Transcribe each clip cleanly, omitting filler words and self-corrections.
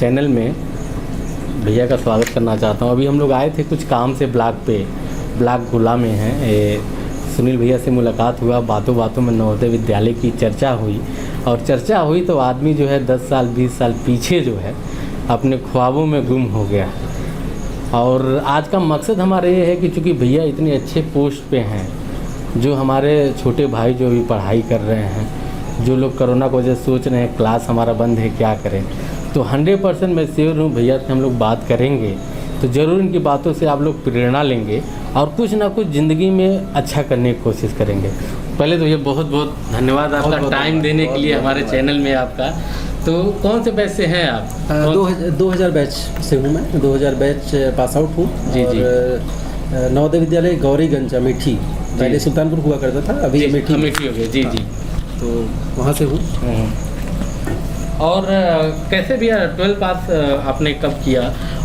Channel में भैया का स्वागत करना चाहता हूँ। अभी हम लोग आए थे कुछ काम से ब्लॉक गोला में हैं। सुनील भैया से मुलाकात हुआ, बातों बातों में नवोदय विद्यालय की चर्चा हुई और चर्चा हुई तो आदमी जो है 10 साल 20 साल पीछे जो है अपने ख्वाबों में गुम हो गया। और आज का मकसद हमारा ये है कि चूँकि भैया इतने अच्छे पोस्ट पे हैं, जो हमारे छोटे भाई जो अभी पढ़ाई कर रहे हैं, जो लोग कोरोना की वजह से सोच रहे हैं क्लास हमारा बंद है क्या करें, तो 100% मैं श्योर हूँ भैया से हम लोग बात करेंगे तो ज़रूर इनकी बातों से आप लोग प्रेरणा लेंगे और कुछ ना कुछ ज़िंदगी में अच्छा करने की कोशिश करेंगे। पहले तो ये बहुत बहुत धन्यवाद आपका टाइम देने के लिए हमारे चैनल में आपका। तो कौन से बैच से हैं आप? 2000 बैच से हूँ मैं, 2000 बैच पास आउट हूँ। जी जी। नवोदय विद्यालय गौरीगंज अमेठी, पहले सुल्तानपुर हुआ करता था, अभी अमेठी हो गया। जी जी। तो वहाँ से हूँ। और कैसे भी 12 पास आपने कब किया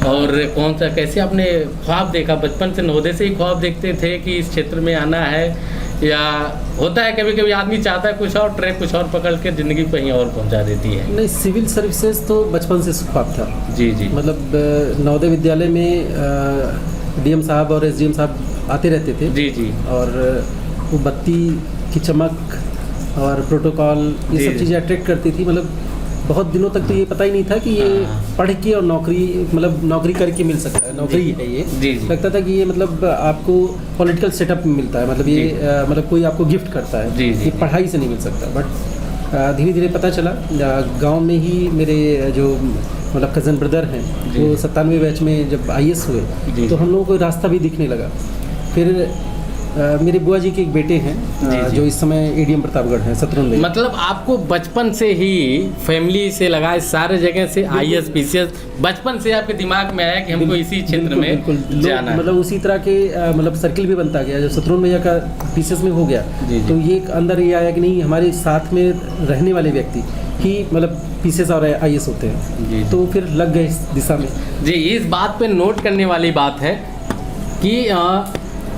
और कौन सा कैसे आपने ख्वाब देखा? बचपन से नवोदय से ही ख्वाब देखते थे कि इस क्षेत्र में आना है, या होता है कभी कभी आदमी चाहता है कुछ और ट्रैक कुछ और पकड़ के ज़िंदगी कहीं और पहुंचा देती है? नहीं, सिविल सर्विसेज तो बचपन से ख्वाब था। जी जी। मतलब नवोदय विद्यालय में डीएम साहब और एसडीएम साहब आते रहते थे। जी जी। और वो बत्ती की चमक और प्रोटोकॉल ये सब चीज़ें अट्रैक्ट करती थी। मतलब बहुत दिनों तक तो ये पता ही नहीं था कि ये पढ़ के और नौकरी करके मिल सकता है, नौकरी है ये। जी जी। लगता था कि ये मतलब आपको पॉलिटिकल सेटअप में मिलता है, मतलब ये मतलब कोई आपको गिफ्ट करता है। जी जी। ये पढ़ाई से नहीं मिल सकता। बट धीरे धीरे पता चला, गांव में ही मेरे जो मतलब कज़न ब्रदर हैं वो 97 बैच में जब IAS हुए तो हम लोगों को रास्ता भी दिखने लगा। फिर मेरे बुआ जी के एक बेटे हैं जो इस समय ADM प्रतापगढ़ हैं, शत्रुघ्न। मतलब आपको बचपन से ही फैमिली से लगा, सारे जगह से IAS PCS बचपन से आपके दिमाग में आया कि हमको इसी क्षेत्र में जाना है। मतलब उसी तरह के मतलब सर्किल भी बनता गया। जब शत्रुघ्न भैया का PCS में हो गया तो ये अंदर ये आया कि नहीं, हमारे साथ में रहने वाले व्यक्ति ही मतलब PCS और IAS होते हैं। तो फिर लग गए इस दिशा में। जी, इस बात पे नोट करने वाली बात है कि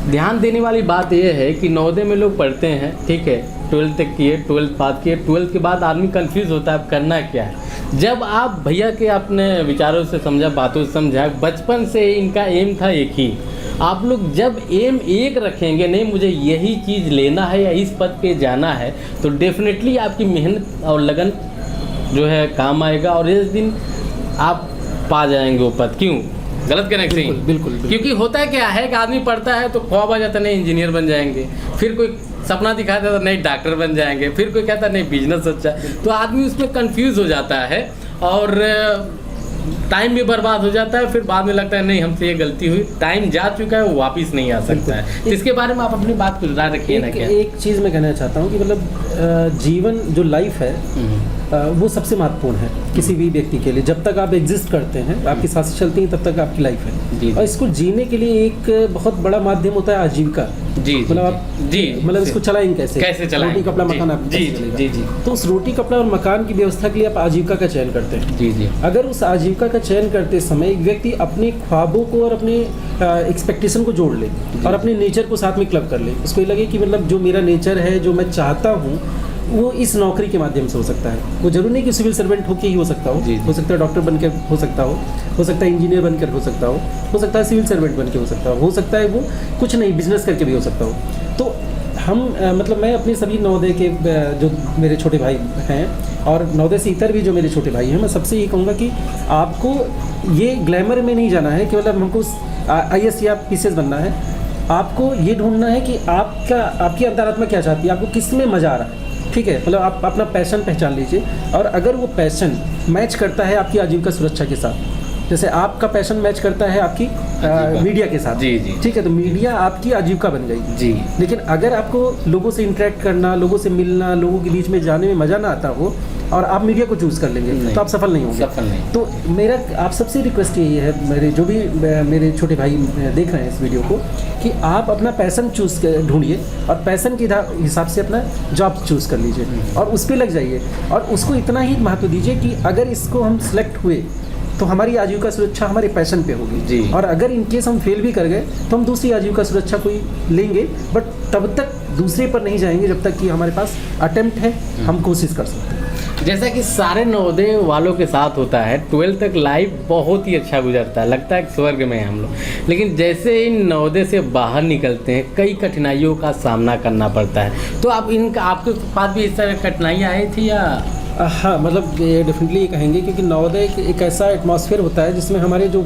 ध्यान देने वाली बात यह है कि नवोदय में लोग पढ़ते हैं, ठीक है, 12th तक किए, 12th पास किए, 12th के बाद आदमी कंफ्यूज होता है अब करना क्या है। जब आप भैया के अपने विचारों से समझा, बातों से समझा, बचपन से इनका एम था एक ही। आप लोग जब एम एक रखेंगे, नहीं मुझे यही चीज़ लेना है या इस पद पे जाना है, तो डेफिनेटली आपकी मेहनत और लगन जो है काम आएगा और इस दिन आप पा जाएंगे वो पद। क्यों गलत कनेक्ट नहीं? बिल्कुल। क्योंकि होता है क्या है कि आदमी पढ़ता है तो ख्वाब आ जाता है नहीं इंजीनियर बन जाएंगे, फिर कोई सपना दिखाता है तो नहीं डॉक्टर बन जाएंगे, फिर कोई कहता है नहीं बिजनेस अच्छा, तो आदमी उसमें कंफ्यूज हो जाता है और टाइम भी बर्बाद हो जाता है। फिर बाद में लगता है नहीं हमसे ये गलती हुई, टाइम जा चुका है, वो वापस नहीं आ सकता है। तो इसके बारे में आप अपनी बात कुछ राय रखिए ना। क्या एक चीज़ मैं कहना चाहता हूँ कि मतलब जीवन जो लाइफ है वो सबसे महत्वपूर्ण है किसी भी व्यक्ति के लिए। जब तक आप एग्जिस्ट करते हैं, आपकी सांसें चलती हैं, तब तक आपकी लाइफ है। और इसको जीने के लिए एक बहुत बड़ा माध्यम होता है आजीविका। मतलब आप मतलब इसको चलाएंगे कैसे चलाएं? रोटी कपड़ा मकान आप जी। तो उस रोटी कपड़ा और मकान की व्यवस्था के लिए आप आजीविका का चयन करते हैं। जी। अगर उस आजीविका का चयन करते समय एक व्यक्ति अपने ख्वाबों को और अपने एक्सपेक्टेशन को जोड़ ले और अपने नेचर को साथ में क्लब कर ले, उसको ये लगे कि मतलब जो मेरा नेचर है, जो मैं चाहता हूँ, वो इस नौकरी के माध्यम से हो सकता है। वो जरूर नहीं कि सिविल सर्वेंट होकर ही हो सकता हो सकता है डॉक्टर बनकर हो सकता है इंजीनियर बनकर हो सकता है सिविल सर्वेंट बनकर हो सकता है वो कुछ नहीं बिजनेस करके भी हो सकता हो। तो हम मतलब मैं अपने सभी नवोदय के जो मेरे छोटे भाई हैं और नवोदय से इतर भी जो मेरे छोटे भाई हैं, मैं सबसे ये कहूँगा कि आपको ये ग्लैमर में नहीं जाना है कि मतलब हमको IAS या PCS बनना है। आपको ये ढूंढना है कि आपकी अंतरात्मा क्या चाहती है, आपको किस में मज़ा आ रहा है। ठीक है, मतलब आप अपना पैशन पहचान लीजिए और अगर वो पैशन मैच करता है आपकी आजीविका सुरक्षा के साथ, जैसे आपका पैशन मैच करता है आपकी मीडिया के साथ, जी। ठीक है, तो मीडिया आपकी आजीविका बन गई। जी। लेकिन अगर आपको लोगों से इंटरेक्ट करना, लोगों से मिलना, लोगों के बीच में जाने में मज़ा ना आता हो और आप मीडिया को चूज़ कर लेंगे तो आप सफल नहीं होंगे। तो मेरा आप सबसे रिक्वेस्ट यही है, मेरे जो भी मेरे छोटे भाई देख रहे हैं इस वीडियो को, कि आप अपना पैशन चूज़ ढूंढिए और पैशन के हिसाब से अपना जॉब चूज़ कर लीजिए और उस पर लग जाइए और उसको इतना ही महत्व दीजिए कि अगर इसको हम सिलेक्ट हुए तो हमारी आजीविका सुरक्षा हमारे पैशन पे होगी। और अगर इनकेस हम फेल भी कर गए तो हम दूसरी आजीविका सुरक्षा कोई लेंगे, बट तब तक दूसरे पर नहीं जाएंगे जब तक कि हमारे पास अटेम्प्ट है, हम कोशिश कर सकते हैं। जैसा कि सारे नवोदय वालों के साथ होता है, 12th तक लाइफ बहुत ही अच्छा गुजरता है, लगता है कि स्वर्ग में हैं हम लोग। लेकिन जैसे इन नवोदय से बाहर निकलते हैं, कई कठिनाइयों का सामना करना पड़ता है। तो आप आपके पास भी इस तरह कठिनाइयाँ आई थी या? हाँ, मतलब ये डेफिनेटली ये कहेंगे, क्योंकि नवोदय एक ऐसा एटमॉस्फेयर होता है जिसमें हमारे जो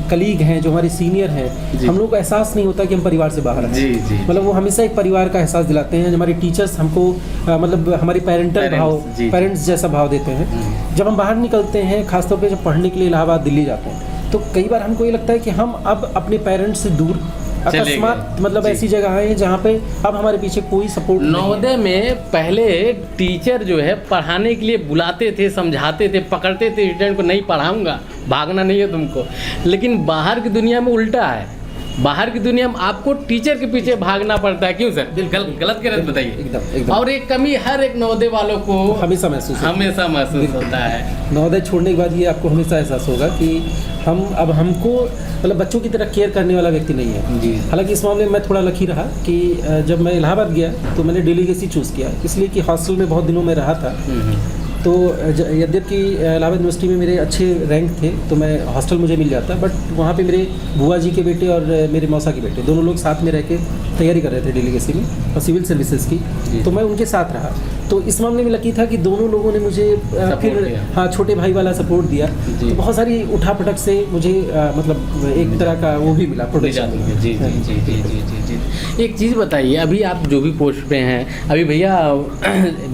कलीग हैं, जो हमारे सीनियर हैं, हम लोग को एहसास नहीं होता कि हम परिवार से बाहर हैं। जी जी। मतलब वो हमेशा एक परिवार का एहसास दिलाते हैं। हमारे टीचर्स हमको मतलब हमारे पेरेंट्स जैसा भाव देते हैं। जब हम बाहर निकलते हैं, खासतौर पे जब पढ़ने के लिए इलाहाबाद दिल्ली जाते हैं, तो कई बार हमको ये लगता है कि हम अब अपने पेरेंट्स से दूर अकस्मात मतलब ऐसी जगह है जहाँ पे अब हमारे पीछे कोई सपोर्ट नहीं है। नवोदय में पहले टीचर जो है पढ़ाने के लिए बुलाते थे, समझाते थे, पकड़ते थे स्टूडेंट को, नहीं पढ़ाऊंगा, भागना नहीं है तुमको। लेकिन बाहर की दुनिया में उल्टा है। बाहर की दुनिया में आपको टीचर के पीछे भागना पड़ता है। क्यों सर? गलत गलत बताइए। एकदम। और एक कमी हर एक नवोदय वालों को हमेशा महसूस होता है। नवोदय छोड़ने के बाद ये आपको हमेशा एहसास होगा कि हमको मतलब बच्चों की तरह केयर करने वाला व्यक्ति नहीं है जी। हालांकि इस मामले में मैं थोड़ा लकी रहा कि जब मैं इलाहाबाद गया तो मैंने डेलीगेसी चूज़ किया, इसलिए कि हॉस्टल में बहुत दिनों में रहा था। तो यद्यपि इलाहाबाद यूनिवर्सिटी में मेरे अच्छे रैंक थे तो मैं हॉस्टल मुझे मिल जाता, बट वहाँ पे मेरे बुआ जी के बेटे और मेरे मौसा के बेटे दोनों लोग साथ में रह के तैयारी कर रहे थे डेलीगेसी में और सिविल सर्विसेज की, तो मैं उनके साथ रहा। तो इस मामले में लकी था कि दोनों लोगों ने मुझे फिर छोटे भाई वाला सपोर्ट दिया। तो बहुत सारी उठापटक से मुझे मतलब एक तरह का वो भी मिला, प्रोटेक्शन। जी जी जी जी जी जी जी। एक चीज़ बताइए, अभी आप जो भी पोस्ट पे हैं, अभी भैया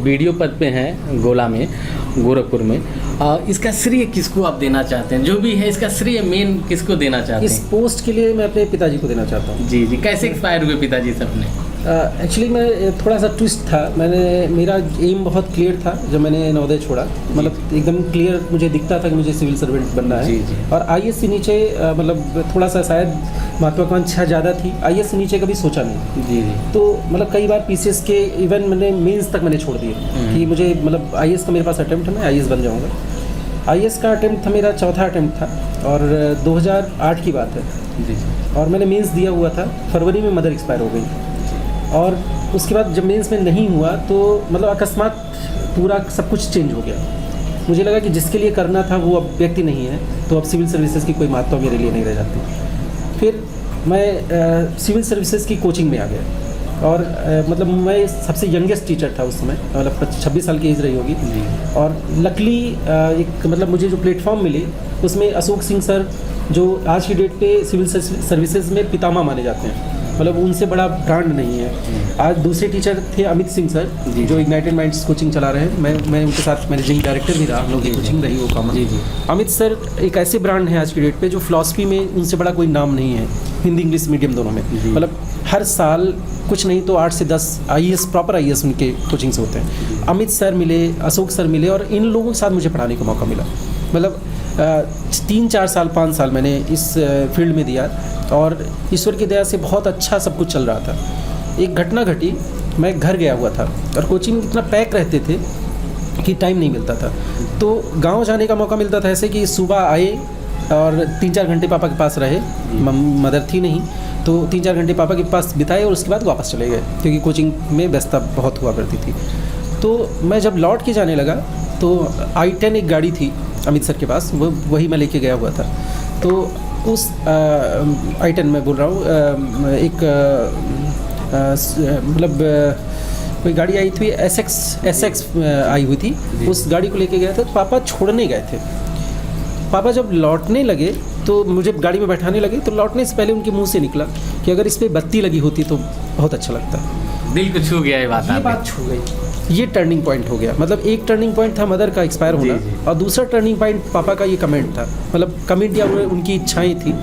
वीडियो पद पे हैं गोला में, गोरखपुर में, इसका श्रेय किसको आप देना चाहते हैं? जो भी है इसका श्रेय मेन किसको देना चाहते हैं? इस पोस्ट के लिए मैं अपने पिताजी को देना चाहता हूँ। जी जी। कैसे एक्सपायर हुए पिताजी से अपने? एक्चुअली मैं थोड़ा सा ट्विस्ट था, मेरा एम बहुत क्लियर था जब मैंने नवोदय छोड़ा, मतलब एकदम क्लियर मुझे दिखता था कि मुझे सिविल सर्वेंट बनना है। जी जी। और आईएएस से नीचे मतलब थोड़ा सा शायद महत्वाकांक्षा ज़्यादा थी, आईएएस से नीचे कभी सोचा नहीं। जी जी। तो मतलब कई बार पीसीएस के इवन मैंने मेंस तक मैंने छोड़ दिए कि मुझे मतलब आईएएस का मेरे पास अटेम्प्ट है, मैं आईएएस बन जाऊँगा। आईएएस का अटेम्प्ट था, मेरा चौथा अटेम्प्ट था और 2008 की बात है जी। और मैंने मेंस दिया हुआ था, फरवरी में मदर एक्सपायर हो गई। और उसके बाद जब मेंस में नहीं हुआ तो मतलब अकस्मात पूरा सब कुछ चेंज हो गया। मुझे लगा कि जिसके लिए करना था वो अब व्यक्ति नहीं है, तो अब सिविल सर्विसेज की कोई महत्व मेरे लिए नहीं रह जाती। फिर मैं सिविल सर्विसेज की कोचिंग में आ गया और मतलब मैं सबसे यंगेस्ट टीचर था उस समय, मतलब 26 साल की एज रही होगी। और लकली एक मतलब मुझे जो प्लेटफॉर्म मिली उसमें अशोक सिंह सर, जो आज की डेट पे सिविल सर्विसेज में पितामह माने जाते हैं, मतलब उनसे बड़ा ब्रांड नहीं है। आज दूसरे टीचर थे अमित सिंह सर, जो इग्नाइटेड माइंड्स कोचिंग चला रहे हैं, मैं उनके साथ मैनेजिंग डायरेक्टर भी रहा, हम लोग की कोचिंग रही वो कॉमन। जी जी। अमित सर एक ऐसे ब्रांड है आज की डेट पे जो फिलॉसफी में उनसे बड़ा कोई नाम नहीं है, हिंदी इंग्लिश मीडियम दोनों में। मतलब हर साल कुछ नहीं तो 8 से 10 आईएएस, प्रॉपर आईएएस उनके कोचिंग से होते हैं। अमित सर मिले, अशोक सर मिले और इन लोगों के साथ मुझे पढ़ाने का मौका मिला। मतलब 3-4 साल 5 साल मैंने इस फील्ड में दिया और ईश्वर की दया से बहुत अच्छा सब कुछ चल रहा था। एक घटना घटी, मैं घर गया हुआ था और कोचिंग में इतना पैक रहते थे कि टाइम नहीं मिलता था। तो गांव जाने का मौका मिलता था ऐसे कि सुबह आए और 3-4 घंटे पापा के पास रहे, मदर थी नहीं, तो 3-4 घंटे पापा के पास बिताए और उसके बाद वापस चले गए क्योंकि कोचिंग में व्यस्तता बहुत हुआ करती थी। तो मैं जब लौट के जाने लगा तो i10 एक गाड़ी थी अमित सर के पास, वही मैं लेके गया हुआ था। तो उस i10 में बोल रहा हूँ, एक मतलब कोई गाड़ी आई थी, एसएक्स आई हुई थी, उस गाड़ी को लेके गया था। तो पापा छोड़ने गए थे। पापा जब लौटने लगे तो मुझे गाड़ी में बैठाने लगे, तो लौटने से पहले उनके मुंह से निकला कि अगर इस पर बत्ती लगी होती तो बहुत अच्छा लगता। दिल को छू गया ये बात छू गई। ये टर्निंग पॉइंट हो गया। मतलब एक टर्निंग पॉइंट था मदर का एक्सपायर होना, और दूसरा टर्निंग पॉइंट पापा का ये कमेंट था, मतलब कमेंट या उनकी इच्छाएं थी।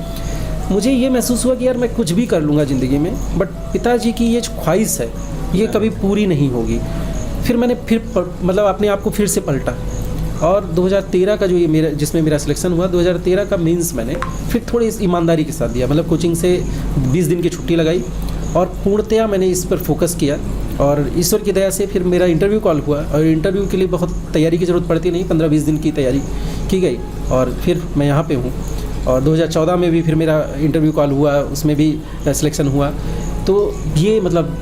मुझे ये महसूस हुआ कि यार मैं कुछ भी कर लूँगा ज़िंदगी में, बट पिताजी की ये जो ख्वाहिश है ये कभी पूरी नहीं होगी। फिर मैंने मतलब अपने आप को फिर से पलटा और 2013 का जो ये मेरा जिसमें मेरा सिलेक्शन हुआ, 2013 का मेंस मैंने फिर थोड़ी ईमानदारी के साथ दिया। मतलब कोचिंग से 20 दिन की छुट्टी लगाई और पूर्णतया मैंने इस पर फोकस किया। और ईश्वर की दया से फिर मेरा इंटरव्यू कॉल हुआ और इंटरव्यू के लिए बहुत तैयारी की ज़रूरत पड़ती नहीं, 15-20 दिन की तैयारी की गई और फिर मैं यहाँ पे हूँ। और 2014 में भी फिर मेरा इंटरव्यू कॉल हुआ, उसमें भी सिलेक्शन हुआ। तो ये मतलब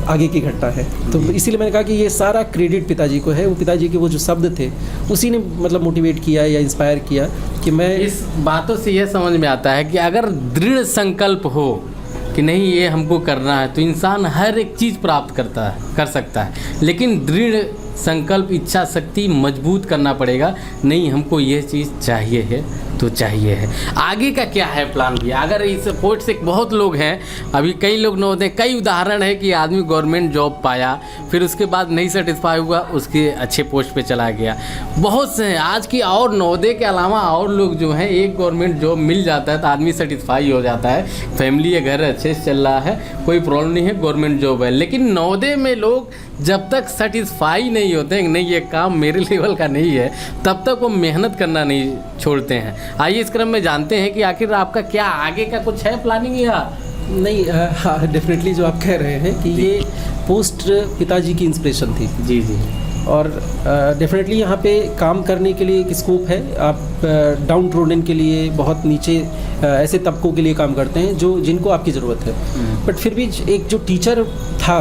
आगे की घटना है। तो इसीलिए मैंने कहा कि ये सारा क्रेडिट पिताजी को है। वो पिताजी के वो जो शब्द थे उसी ने मतलब मोटिवेट किया या इंस्पायर किया कि मैं इस बातों से यह समझ में आता है कि अगर दृढ़ संकल्प हो कि नहीं ये हमको करना है तो इंसान हर एक चीज़ प्राप्त कर सकता है। लेकिन दृढ़ संकल्प, इच्छा शक्ति मजबूत करना पड़ेगा। नहीं हमको ये चीज़ चाहिए है तो चाहिए है। आगे का क्या है प्लान भी? अगर इस पोस्ट से बहुत लोग हैं, अभी कई लोग नवोदय, कई उदाहरण है कि आदमी गवर्नमेंट जॉब पाया, फिर उसके बाद नहीं सेटिस्फाई हुआ, उसके अच्छे पोस्ट पे चला गया। बहुत से हैं आज की, और नवोदय के अलावा और लोग जो हैं, एक गवर्नमेंट जॉब मिल जाता है तो आदमी सेटिस्फाई हो जाता है, फैमिली है, घर अच्छे से चल रहा है, कोई प्रॉब्लम नहीं है, गवर्नमेंट जॉब है। लेकिन नवोदय में लोग जब तक सेटिस्फाई नहीं होते हैं, नहीं ये काम मेरे लेवल का नहीं है, तब तक वो मेहनत करना नहीं छोड़ते हैं। आइए इस क्रम में जानते हैं कि आखिर आपका क्या आगे का कुछ है प्लानिंग या नहीं। हाँ, डेफिनेटली जो आप कह रहे हैं कि ये पोस्ट पिताजी की इंस्पिरेशन थी। जी जी। और डेफिनेटली यहाँ पे काम करने के लिए एक स्कोप है। आप डाउन ट्रोडन के लिए, बहुत नीचे ऐसे तबकों के लिए काम करते हैं जिनको आपकी ज़रूरत है। बट फिर भी एक जो टीचर था,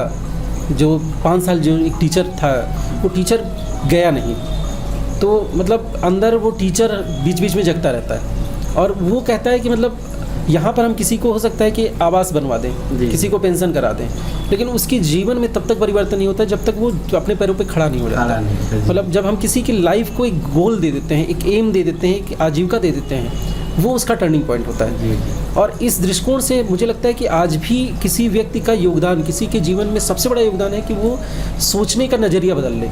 जो 5 साल जो एक टीचर था, वो टीचर गया नहीं। तो मतलब अंदर वो टीचर बीच बीच में जगता रहता है और वो कहता है कि मतलब यहाँ पर हम किसी को हो सकता है कि आवास बनवा दें, किसी को पेंशन करा दें, लेकिन उसके जीवन में तब तक परिवर्तन नहीं होता जब तक वो अपने पैरों पे खड़ा नहीं हो जाता। मतलब जब हम किसी की लाइफ को एक गोल दे देते हैं, एक एम दे देते हैं, एक आजीविका दे देते हैं, वो उसका टर्निंग पॉइंट होता है। और इस दृष्टिकोण से मुझे लगता है कि आज भी किसी व्यक्ति का योगदान, किसी के जीवन में सबसे बड़ा योगदान है कि वो सोचने का नज़रिया बदल ले।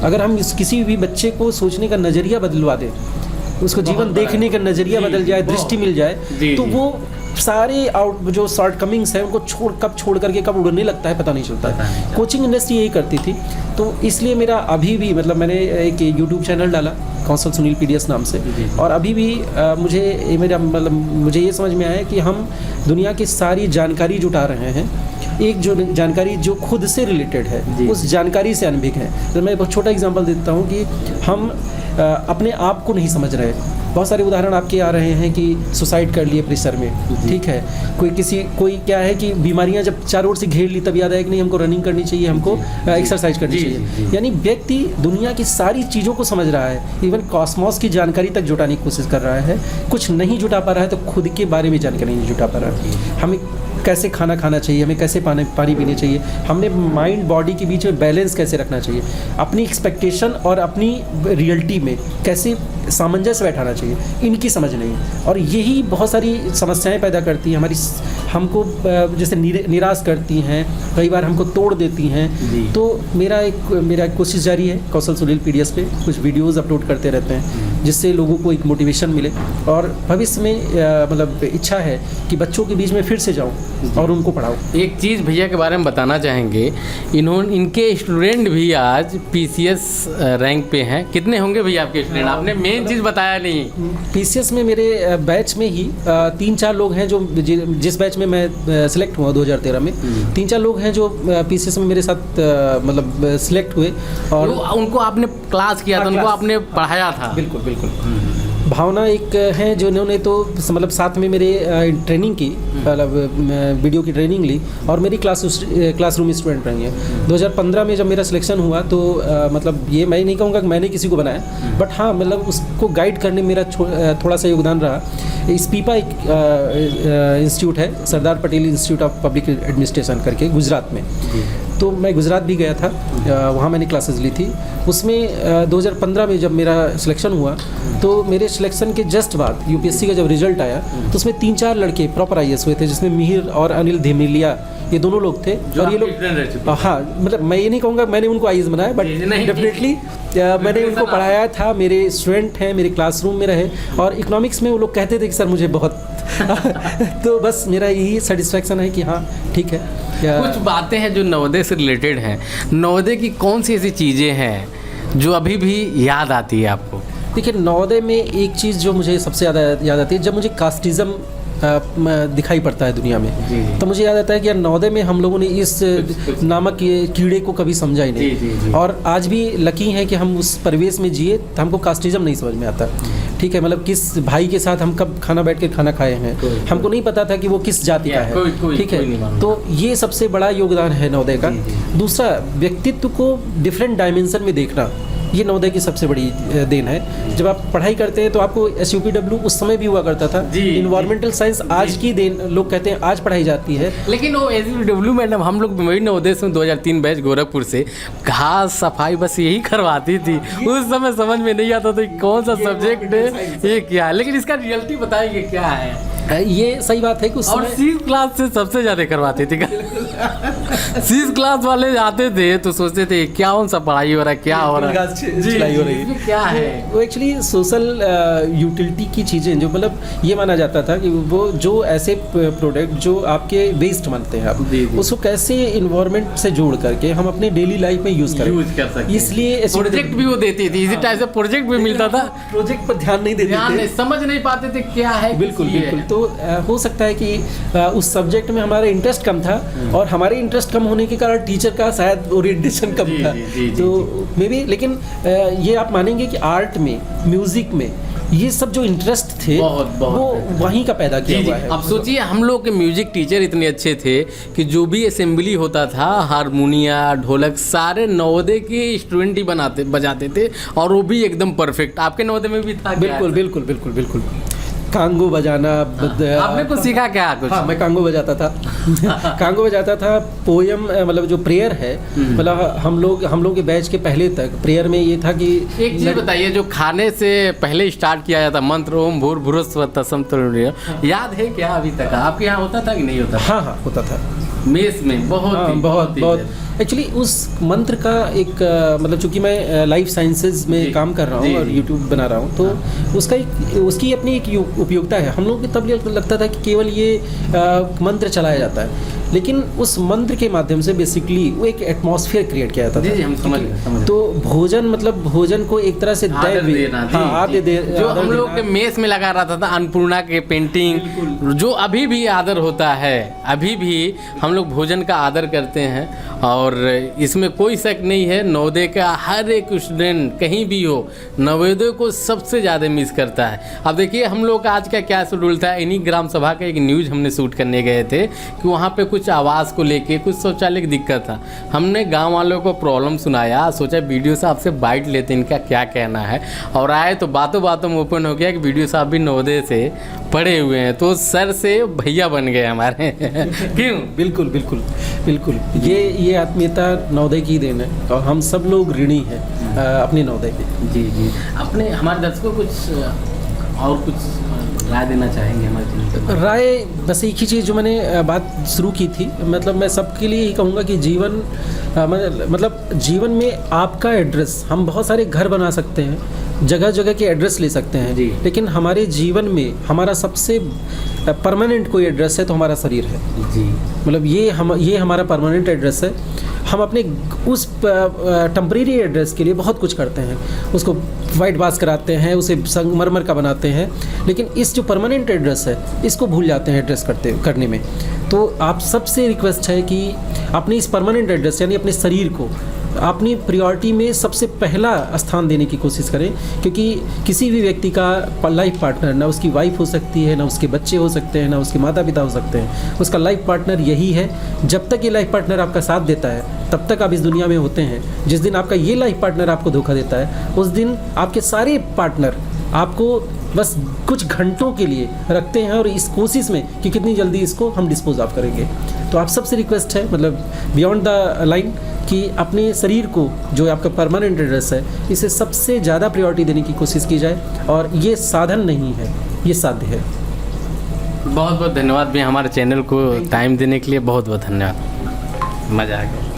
अगर हम किसी भी बच्चे को सोचने का नज़रिया बदलवा दें, उसको जीवन देखने का नज़रिया बदल जाए, दृष्टि मिल जाए, तो वो सारे जो शॉर्ट कमिंग्स हैं उनको कब छोड़ करके कब उड़ने लगता है पता नहीं चलता है। कोचिंग इंडस्ट्री यही करती थी। तो इसलिए मेरा अभी भी मतलब मैंने एक यूट्यूब चैनल डाला कौशल सुनील पीडीएस नाम से, और अभी भी मुझे ये समझ में आया कि हम दुनिया की सारी जानकारी जुटा रहे हैं। एक जो जानकारी जो खुद से रिलेटेड है, उस जानकारी से अनभिज्ञ है। तो मैं बहुत छोटा एग्जांपल देता हूँ कि हम अपने आप को नहीं समझ रहे। बहुत सारे उदाहरण आपके आ रहे हैं कि सुसाइड कर लिए प्रेशर में, ठीक है, कोई क्या है कि बीमारियां जब चारों ओर से घेर ली तब याद आया कि नहीं हमको रनिंग करनी चाहिए, हमको एक्सरसाइज करनी चाहिए। यानी व्यक्ति दुनिया की सारी चीज़ों को समझ रहा है, इवन कॉस्मॉस की जानकारी तक जुटाने की कोशिश कर रहा है, कुछ नहीं जुटा पा रहा है तो खुद के बारे में जानकारी नहीं जुटा पा रहा है। हमें कैसे खाना खाना चाहिए, हमें कैसे पानी पीने चाहिए, हमने माइंड बॉडी के बीच में बैलेंस कैसे रखना चाहिए, अपनी एक्सपेक्टेशन और अपनी रियलिटी में कैसे सामंजस्य बैठाना चाहिए, इनकी समझ नहीं। और यही बहुत सारी समस्याएं पैदा करती हैं हमारी, हमको जैसे निराश करती हैं, कई बार हमको तोड़ देती हैं। तो मेरा कोशिश जारी है कौशल सुनील पीडीएस पे कुछ वीडियोस अपलोड करते रहते हैं जिससे लोगों को एक मोटिवेशन मिले, और भविष्य में मतलब इच्छा है कि बच्चों के बीच में फिर से जाऊं और उनको पढ़ाऊं। एक चीज़ भैया के बारे में बताना चाहेंगे, इनके स्टूडेंट भी आज पीसीएस रैंक पे हैं। कितने होंगे भैया आपके स्टूडेंट? आपने मेन चीज़ बताया नहीं। पीसीएस में मेरे बैच में ही 3-4 लोग हैं जो जिस बैच में मैं सिलेक्ट हुआ 2013 में, 3-4 लोग हैं जो पीसीएस में मेरे साथ मतलब सिलेक्ट हुए। और उनको आपने क्लास किया था, उनको आपने पढ़ाया था? बिल्कुल बिल्कुल। भावना एक है जो इन्होंने तो मतलब साथ में मेरे ट्रेनिंग की, मतलब वीडियो की ट्रेनिंग ली और मेरी क्लासरूम स्टूडेंट रही हैं। 2015 में जब मेरा सिलेक्शन हुआ तो मतलब ये मैं नहीं कहूँगा कि मैंने किसी को बनाया, बट हाँ मतलब उसको गाइड करने में मेरा थोड़ा सा योगदान रहा। स्पीपा एक इंस्टीट्यूट है, Sardar Patel institute of public administration करके, गुजरात में। तो मैं गुजरात भी गया था, वहाँ मैंने क्लासेस ली थी। उसमें 2015 में जब मेरा सिलेक्शन हुआ तो मेरे सिलेक्शन के जस्ट बाद यूपीएससी का जब रिजल्ट आया तो उसमें 3-4 लड़के प्रॉपर आईएएस हुए थे, जिसमें मिहिर और अनिल धेमेलिया, ये दोनों लोग थे। और ये लोग हाँ मतलब मैं ये नहीं कहूँगा मैंने उनको आईएएस बनाया, बट डेफिनेटली मैंने उनको पढ़ाया था, मेरे स्टूडेंट हैं, मेरे क्लासरूम में रहे। और इकोनॉमिक्स में वो लोग कहते थे कि सर मुझे बहुत तो बस मेरा यही सेटिस्फैक्शन है कि हाँ ठीक है। कुछ बातें हैं जो नवोदय से रिलेटेड हैं। नवोदय की कौन सी ऐसी चीज़ें हैं जो अभी भी याद आती है आपको? देखिए, नवोदय में एक चीज़ जो मुझे सबसे ज़्यादा याद आती है, जब मुझे कास्टिज़म दिखाई पड़ता है दुनिया में। जी, जी। तो मुझे याद आता है कि यार नवोदय में हम लोगों ने इस नामक ये कीड़े को कभी समझा ही जी, जी, जी। नहीं, और आज भी लकी हैं कि हम उस परिवेश में जिए, तो हमको कास्टिज्म नहीं समझ में आता। ठीक है, मतलब किस भाई के साथ हम कब खाना बैठ के खाना खाए हैं, हमको नहीं पता था कि वो किस जाति का है। ठीक है, तो ये सबसे बड़ा योगदान है नवोदय का। दूसरा, व्यक्तित्व को डिफरेंट डायमेंशन में देखना, ये नवोदय की सबसे बड़ी देन है। जब आप पढ़ाई करते हैं तो आपको SUPW उस समय भी हुआ करता था, इन्वायरमेंटल साइंस आज की देन, लोग कहते हैं आज पढ़ाई जाती है, लेकिन वो SUPW मैडम हम लोग वही नवोदय से 2003 बैच गोरखपुर से घास सफाई बस यही करवाती थी। उस समय समझ में नहीं आता था कौन सा सब्जेक्ट है, ये क्या है, लेकिन इसका रियलिटी बताएंगे क्या है। ये सही बात है कि उस और 6 क्लास से सबसे ज़्यादा करवाती थी। 6 क्लास वाले आते थे तो सोचते थे क्या कौन सा पढ़ाई हो रहा है, क्या हो रहा है, हो रही है, क्या है। वो एक्चुअली सोशल यूटिलिटी की चीज़ें, जो मतलब ये माना जाता था कि वो जो ऐसे प्रोडक्ट जो आपके वेस्ट बनते हैं, आप उसको कैसे इन्वायरमेंट से जोड़ करके हम अपने डेली लाइफ में यूज़ कर सकते, इसलिए प्रोजेक्ट भी वो देती थी, इसी टाइप से प्रोजेक्ट भी मिलता था। प्रोजेक्ट पर ध्यान नहीं देते थे, समझ नहीं पाते थे क्या है। बिल्कुल बिल्कुल। तो हो सकता है कि उस सब्जेक्ट में हमारा इंटरेस्ट कम था, और हमारे इंटरेस्ट कम होने के कारण टीचर का शायद ओरिएंटेशन कम था। तो मे बी, लेकिन ये आप मानेंगे कि आर्ट में, म्यूजिक में ये सब जो इंटरेस्ट थे वो वहीं का पैदा किया हुआ है। अब सोचिए हम लोग के म्यूजिक टीचर इतने अच्छे थे कि जो भी असेंबली होता था, हारमोनिया ढोलक सारे नवोदय के स्टूडेंट ही बजाते थे, और वो भी एकदम परफेक्ट। आपके नवोदय में भी था? बिल्कुल बिल्कुल बिल्कुल बिल्कुल। कांगो बजाना, आपने कुछ सीखा क्या कुछ? हाँ, मैं कांगो बजाता था। कांगो बजाता था। पोयम, मतलब जो प्रेयर है, मतलब हम लोग के बैच के पहले तक प्रेयर में ये था कि एक चीज बताइए, जो खाने से पहले स्टार्ट किया जाता मंत्र ओम भूर्भुवस्सुवः तत्सम, याद है क्या अभी तक? आपके यहाँ होता था कि नहीं होता? हाँ हाँ, होता था मेस में। बहुत एक्चुअली उस मंत्र का एक मतलब चूंकि मैं लाइफ साइंसेज में काम कर रहा हूँ और यूट्यूब बना रहा हूँ, तो उसकी अपनी एक उपयोगिता है। हम लोग को तब लगता था कि केवल ये मंत्र चलाया जाता है, लेकिन उस मंत्र के माध्यम से बेसिकली वो एक एटमॉस्फेयर क्रिएट किया जाता था। हम समझ गए। तो भोजन, मतलब भोजन को एक तरह से जो हम लोग के मेस में लगा रहता था, अन्नपूर्णा के पेंटिंग, जो अभी भी आदर होता है, अभी भी हम लोग भोजन का आदर करते हैं, और इसमें कोई शक नहीं है। नवोदय का हर एक स्टूडेंट कहीं भी हो, नवोदय को सबसे ज़्यादा मिस करता है। अब देखिए हम लोग का आज का क्या शेड्यूल था, इन्हीं ग्राम सभा का एक न्यूज़ हमने शूट करने गए थे कि वहाँ पे कुछ आवाज़ को लेके, कुछ शौचालय की दिक्कत था। हमने गांव वालों को प्रॉब्लम सुनाया, सोचा वीडियो साहब से बाइट लेते इनका क्या कहना है, और आए तो बातों बातों में ओपन हो गया कि वीडियो साहब भी नवोदय से पढ़े हुए हैं, तो सर से भैया बन गए हमारे। क्यों? बिल्कुल बिल्कुल बिल्कुल। ये आत्मीयता नवोदय की देन है, और हम सब लोग ऋणी हैं अपने नवोदय के। जी जी। अपने हमारे दर्शकों को कुछ राय देना चाहेंगे हमारे चैनल? राय बस एक ही चीज़ जो मैंने बात शुरू की थी, मतलब मैं सबके लिए ही कहूँगा कि मतलब जीवन में आपका एड्रेस, हम बहुत सारे घर बना सकते हैं, जगह जगह के एड्रेस ले सकते हैं, लेकिन हमारे जीवन में हमारा सबसे परमानेंट कोई एड्रेस है तो हमारा शरीर है जी। मतलब ये हमारा परमानेंट एड्रेस है। हम अपने उस टेम्परेरी एड्रेस के लिए बहुत कुछ करते हैं, उसको वाइट वाश कराते हैं, उसे संगमरमर का बनाते हैं, लेकिन इस जो परमानेंट एड्रेस है इसको भूल जाते हैं एड्रेस करने में। तो आप सबसे रिक्वेस्ट है कि अपने इस परमानेंट एड्रेस यानी अपने शरीर को अपनी प्रायोरिटी में सबसे पहला स्थान देने की कोशिश करें, क्योंकि किसी भी व्यक्ति का लाइफ पार्टनर ना उसकी वाइफ हो सकती है, ना उसके बच्चे हो सकते हैं, ना उसके माता पिता हो सकते हैं, उसका लाइफ पार्टनर यही है। जब तक ये लाइफ पार्टनर आपका साथ देता है तब तक आप इस दुनिया में होते हैं। जिस दिन आपका ये लाइफ पार्टनर आपको धोखा देता है, उस दिन आपके सारे पार्टनर आपको बस कुछ घंटों के लिए रखते हैं, और इस कोशिश में कि कितनी जल्दी इसको हम डिस्पोज ऑफ करेंगे। तो आप सबसे रिक्वेस्ट है, मतलब बियॉन्ड द लाइन, कि अपने शरीर को जो आपका परमानेंट एड्रेस है इसे सबसे ज़्यादा प्रायोरिटी देने की कोशिश की जाए, और ये साधन नहीं है, ये साध्य है। बहुत बहुत धन्यवाद भी हमारे चैनल को टाइम देने के लिए, बहुत बहुत धन्यवाद, मज़ा आ गया।